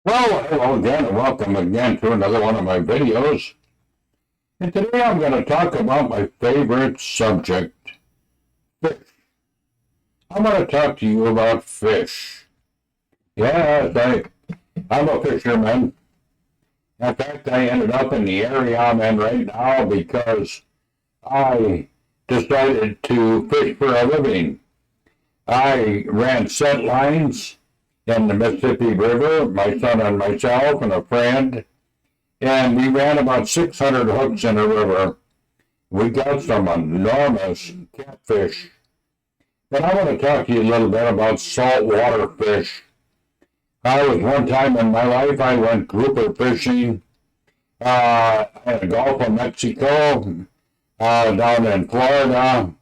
Well, hello again and welcome again to another one of my videos. And today I'm going to talk about my favorite subject, fish. I'm going to talk to you about fish. Yes, I'm a fisherman. In fact, I ended up in the area I'm in right now because I decided to fish for a living. I ran set lines in the Mississippi River, my son and myself and a friend, and we ran about 600 hooks in the river. We got some enormous catfish. But I want to talk to you a little bit about saltwater fish. One time in my life, I went grouper fishing in the Gulf of Mexico, down in Florida,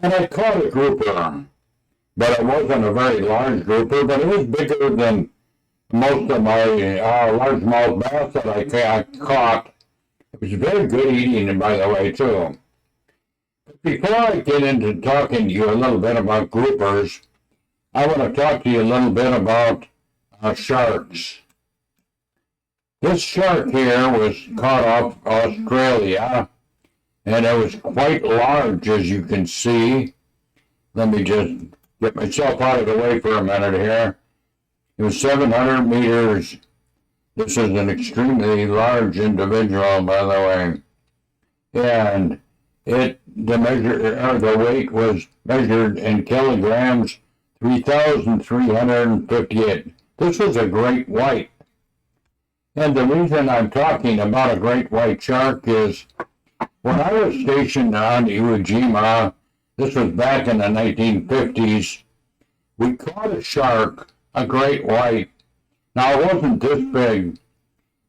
and I caught a grouper. But it wasn't a very large grouper, but it was bigger than most of my largemouth bass that I caught. It was very good eating, by the way, too. But before I get into talking to you a little bit about groupers, I want to talk to you a little bit about sharks. This shark here was caught off Australia, and it was quite large, as you can see. Let me just get myself out of the way for a minute here. It was 700 meters. This is an extremely large individual, by the way. And the weight was measured in kilograms, 3,358. This was a great white. And the reason I'm talking about a great white shark is when I was stationed on Iwo Jima, this was back in the 1950s, we caught a shark, a great white. Now, it wasn't this big,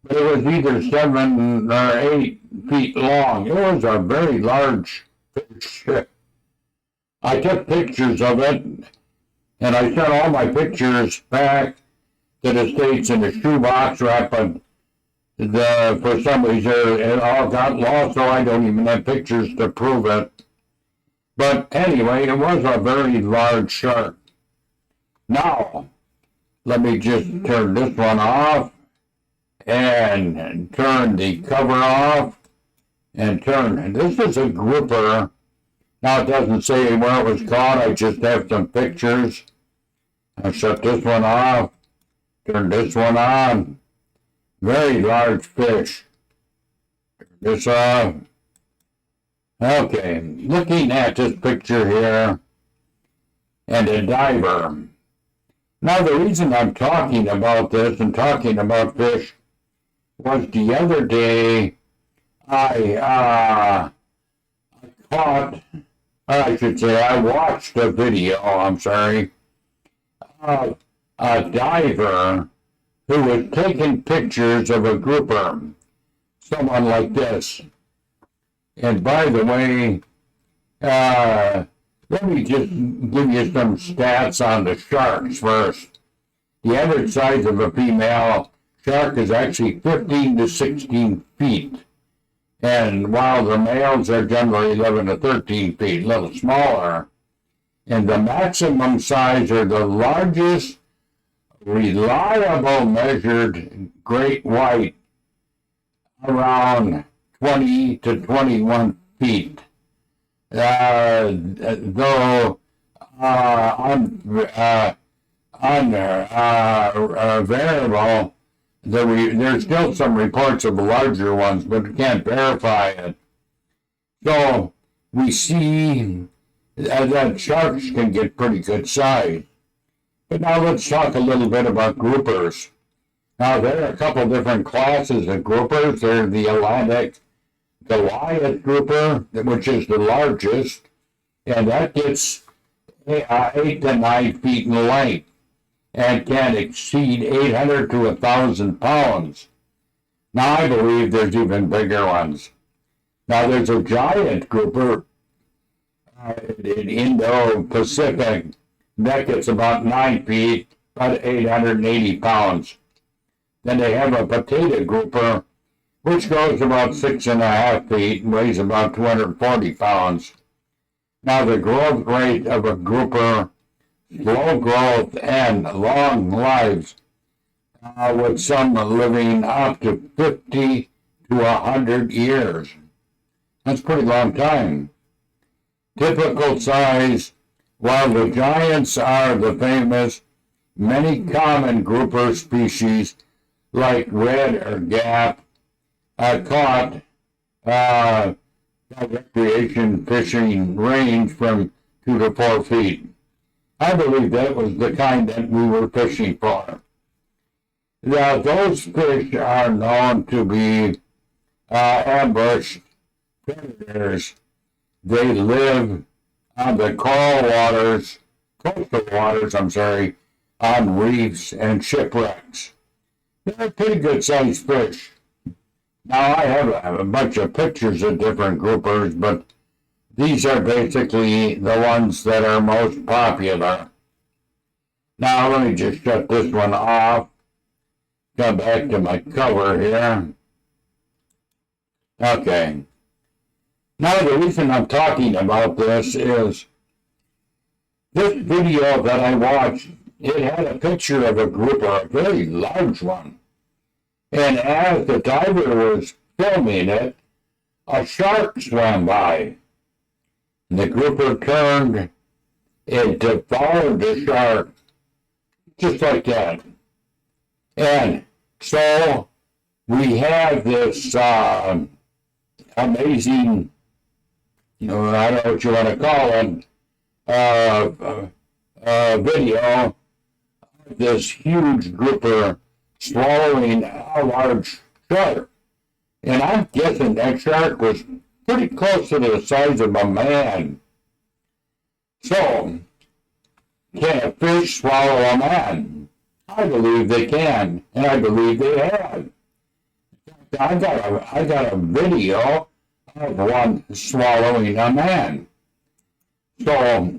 but it was either 7 or 8 feet long. It was a very large fish. I took pictures of it, and I sent all my pictures back to the States in a shoebox wrap, but for some reason it all got lost, so I don't even have pictures to prove it. But anyway, it was a very large shark. Now, let me just turn this one off and turn the cover off and this is a grouper. Now, it doesn't say where it was caught. I just have some pictures. I'll shut this one off, turn this one on. Very large fish. Turn this off. Okay, looking at this picture here, and a diver. Now, the reason I'm talking about this and talking about fish was the other day I watched a video, of a diver who was taking pictures of a grouper, someone like this. And by the way, let me just give you some stats on the sharks first. The average size of a female shark is actually 15 to 16 feet. And while the males are generally 11 to 13 feet, a little smaller. And the maximum size, or the largest reliable measured great white, around 20 to 21 feet. Though variable, there's still some reports of larger ones, but we can't verify it. So we see that sharks can get pretty good size. But now let's talk a little bit about groupers. Now, there are a couple different classes of groupers. There's the Atlantic Goliath grouper, which is the largest, and that gets 8 to 9 feet in length and can exceed 800 to 1,000 pounds. Now, I believe there's even bigger ones. Now, there's a giant grouper in Indo-Pacific that gets about 9 feet, about 880 pounds. Then they have a potato grouper, which goes about 6.5 feet and weighs about 240 pounds. Now, the growth rate of a grouper, slow growth and long lives, with some living up to 50 to 100 years. That's a pretty long time. Typical size, while the giants are the famous, many common grouper species like red or gap are caught by recreation fishing range from 2 to 4 feet. I believe that was the kind that we were fishing for. Now, those fish are known to be ambush predators. They live on the coastal waters, on reefs and shipwrecks. They're pretty good sized fish. Now, I have a bunch of pictures of different groupers, but these are basically the ones that are most popular. Now, let me just shut this one off. Come back to my cover here. Okay. Now, the reason I'm talking about this is this video that I watched, it had a picture of a grouper, a very large one. And as the diver was filming it, a shark swam by. And the grouper turned and devoured the shark, just like that. And so we have this amazing, I don't know what you want to call it, video of this huge grouper swallowing a large shark. And I'm guessing that shark was pretty close to the size of a man. So, can a fish swallow a man? I believe they can, and I believe they have. I got a video of one swallowing a man. So,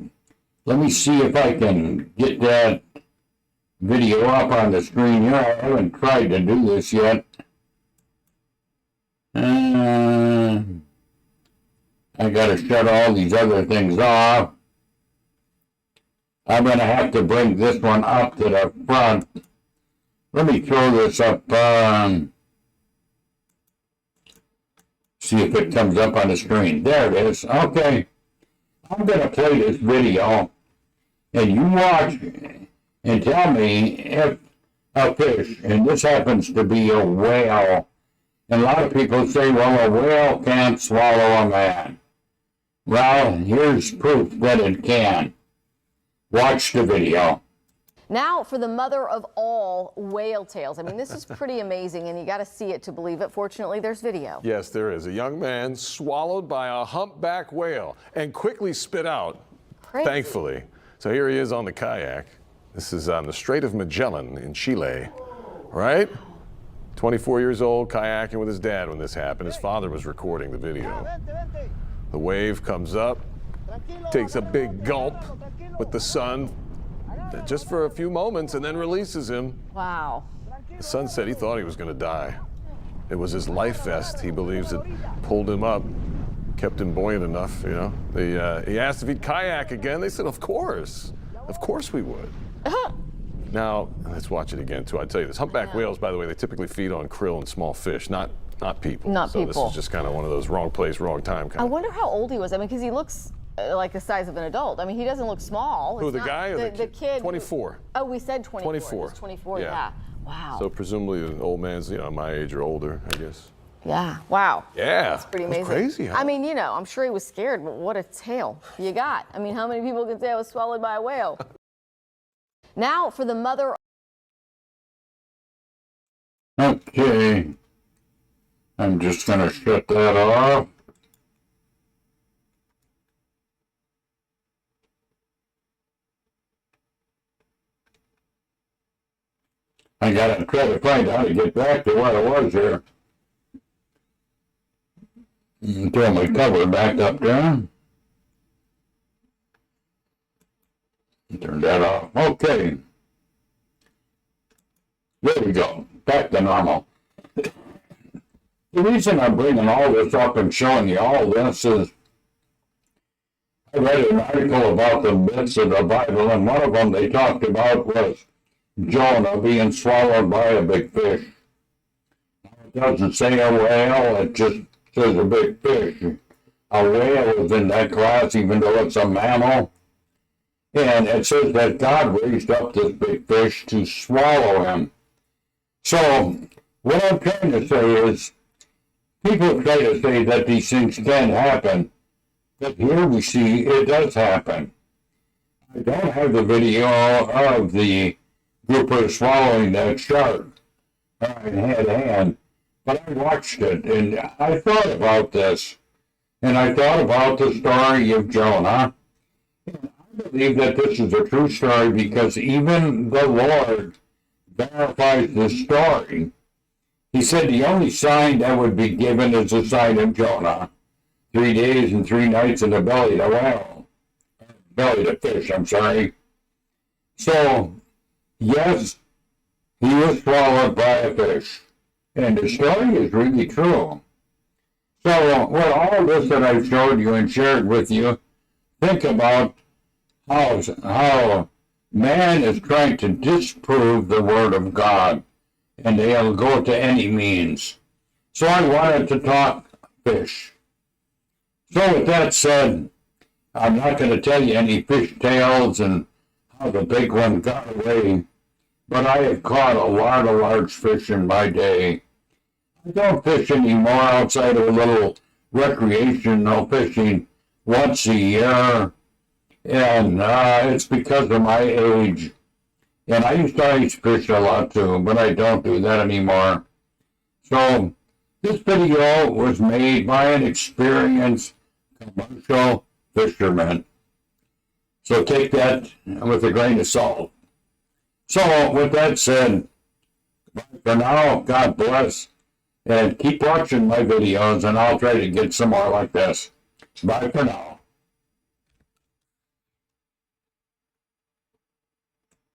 let me see if I can get that video up on the screen here. I haven't tried to do this yet. I gotta shut all these other things off. I'm gonna have to bring this one up to the front. Let me throw this up, see if it comes up on the screen. There it is. Okay. I'm gonna play this video, and you watch and tell me if a fish, and this happens to be a whale, and a lot of people say, well, a whale can't swallow a man. Well, here's proof that it can. Watch the video. Now for the mother of all whale tales. I mean, this is pretty amazing, and you got to see it to believe it. Fortunately, there's video. Yes, there is. A young man swallowed by a humpback whale and quickly spit out, thankfully. So here he is on the kayak. This is on the Strait of Magellan in Chile, right? 24 years old, kayaking with his dad when this happened. His father was recording the video. The wave comes up, takes a big gulp with the sun just for a few moments and then releases him. Wow. The son said he thought he was going to die. It was his life vest, he believes, that pulled him up, kept him buoyant enough, He asked if he'd kayak again. They said, of course we would. Now, let's watch it again, too. I tell you this, humpback whales, by the way, they typically feed on krill and small fish, not people. So this is just kind of one of those wrong place, wrong time kind I wonder how old he was. I mean, because he looks like the size of an adult. I mean, he doesn't look small. Who, the guy or the kid? 24. Oh, we said 24. 24. He's 24, yeah. Wow. So presumably an old man's, my age or older, I guess. Yeah, wow. Yeah. That's pretty amazing. That's crazy, huh? I mean, I'm sure he was scared, but what a tale you got. I mean, how many people can say I was swallowed by a whale? Now for the mother. Okay. I'm just going to shut that off. I got to try to find out how to get back to where I was here. Throw my cover back up there. Turn that off. Okay. There we go. Back to normal. The reason I'm bringing all this up and showing you all this is I read an article about the myths of the Bible, and one of them they talked about was Jonah being swallowed by a big fish. It doesn't say a whale, it just says a big fish. A whale is in that class, even though it's a mammal. And it says that God raised up this big fish to swallow him. So, what I'm trying to say is, people try to say that these things can happen, but here we see it does happen. I don't have the video of the grouper swallowing that shark in hand, but I watched it, and I thought about this, and I thought about the story of Jonah. And I believe that this is a true story because even the Lord verifies this story. He said the only sign that would be given is the sign of Jonah. 3 days and 3 nights in the belly of the whale. Belly of the fish, I'm sorry. So, yes, he was swallowed by a fish. And the story is really true. So, with all this that I've showed you and shared with you, think about how man is trying to disprove the Word of God. And they'll go to any means. So I wanted to talk fish. So with that said, I'm not going to tell you any fish tales and how the big one got away, but I have caught a lot of large fish in my day. I don't fish anymore outside of a little recreational fishing once a year, and it's because of my age. And I used to ice fish a lot too, but I don't do that anymore. So this video was made by an experienced commercial fisherman. So take that with a grain of salt. So with that said, bye for now, God bless, and keep watching my videos, and I'll try to get some more like this. Bye for now.